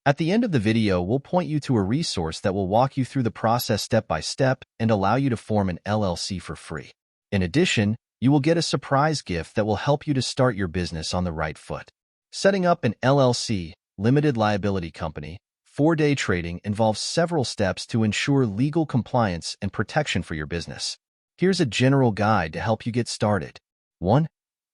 At the end of the video, we'll point you to a resource that will walk you through the process step by step and allow you to form an LLC for free. In addition, you will get a surprise gift that will help you to start your business on the right foot. Setting up an LLC, limited liability company, for day trading involves several steps to ensure legal compliance and protection for your business. Here's a general guide to help you get started. 1.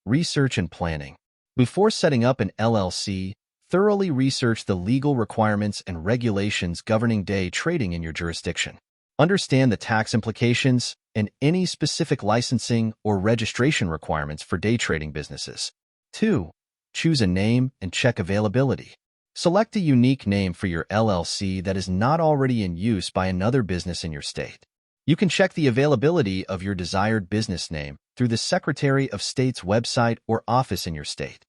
Research and planning. Before setting up an LLC, thoroughly research the legal requirements and regulations governing day trading in your jurisdiction. Understand the tax implications and any specific licensing or registration requirements for day trading businesses. 2. Choose a name and check availability. Select a unique name for your LLC that is not already in use by another business in your state. You can check the availability of your desired business name through the Secretary of State's website or office in your state.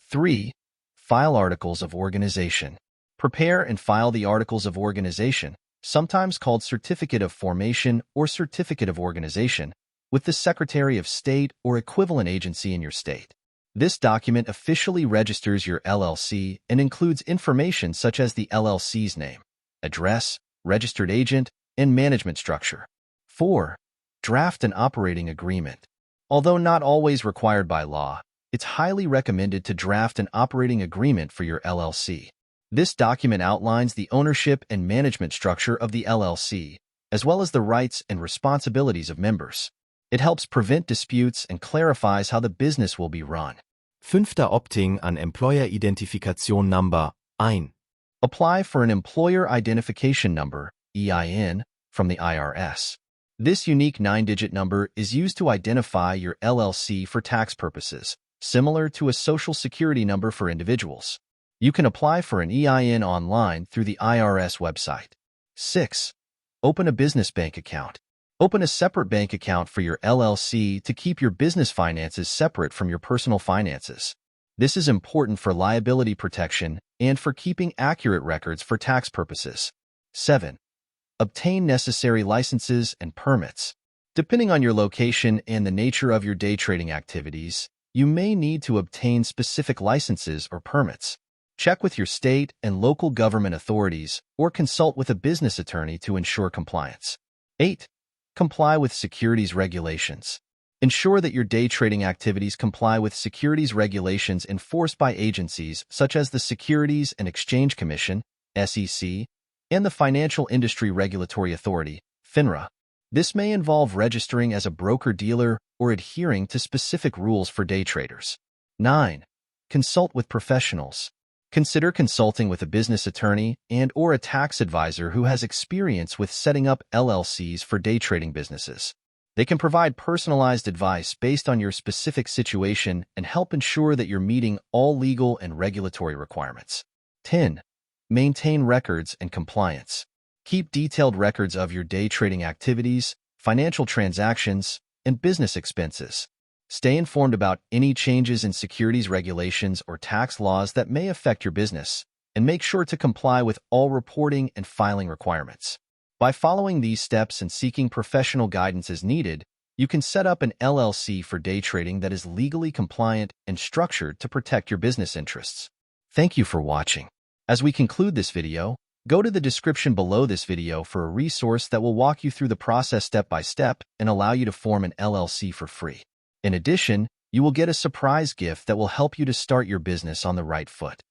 3. File articles of organization. Prepare and file the articles of organization, sometimes called Certificate of Formation or Certificate of Organization, with the Secretary of State or equivalent agency in your state. This document officially registers your LLC and includes information such as the LLC's name, address, registered agent, and management structure. 4. Draft an operating agreement. Although not always required by law, it's highly recommended to draft an operating agreement for your LLC. This document outlines the ownership and management structure of the LLC, as well as the rights and responsibilities of members. It helps prevent disputes and clarifies how the business will be run. 5. Opting an Employer-Identifikation Number ein. Apply for an Employer Identification Number, EIN, from the IRS. This unique 9-digit number is used to identify your LLC for tax purposes, similar to a Social Security number for individuals. You can apply for an EIN online through the IRS website. 6. Open a business bank account. Open a separate bank account for your LLC to keep your business finances separate from your personal finances. This is important for liability protection and for keeping accurate records for tax purposes. 7. Obtain necessary licenses and permits. Depending on your location and the nature of your day trading activities, you may need to obtain specific licenses or permits. Check with your state and local government authorities or consult with a business attorney to ensure compliance. 8. Comply with securities regulations. Ensure that your day trading activities comply with securities regulations enforced by agencies such as the Securities and Exchange Commission, SEC, and the Financial Industry Regulatory Authority, FINRA. This may involve registering as a broker-dealer or adhering to specific rules for day traders. 9. Consult with professionals. Consider consulting with a business attorney and/or a tax advisor who has experience with setting up LLCs for day trading businesses. They can provide personalized advice based on your specific situation and help ensure that you're meeting all legal and regulatory requirements. 10. Maintain records and compliance. Keep detailed records of your day trading activities, financial transactions, and business expenses. Stay informed about any changes in securities regulations or tax laws that may affect your business, and make sure to comply with all reporting and filing requirements. By following these steps and seeking professional guidance as needed, you can set up an LLC for day trading that is legally compliant and structured to protect your business interests. Thank you for watching. As we conclude this video, go to the description below this video for a resource that will walk you through the process step by step and allow you to form an LLC for free. In addition, you will get a surprise gift that will help you to start your business on the right foot.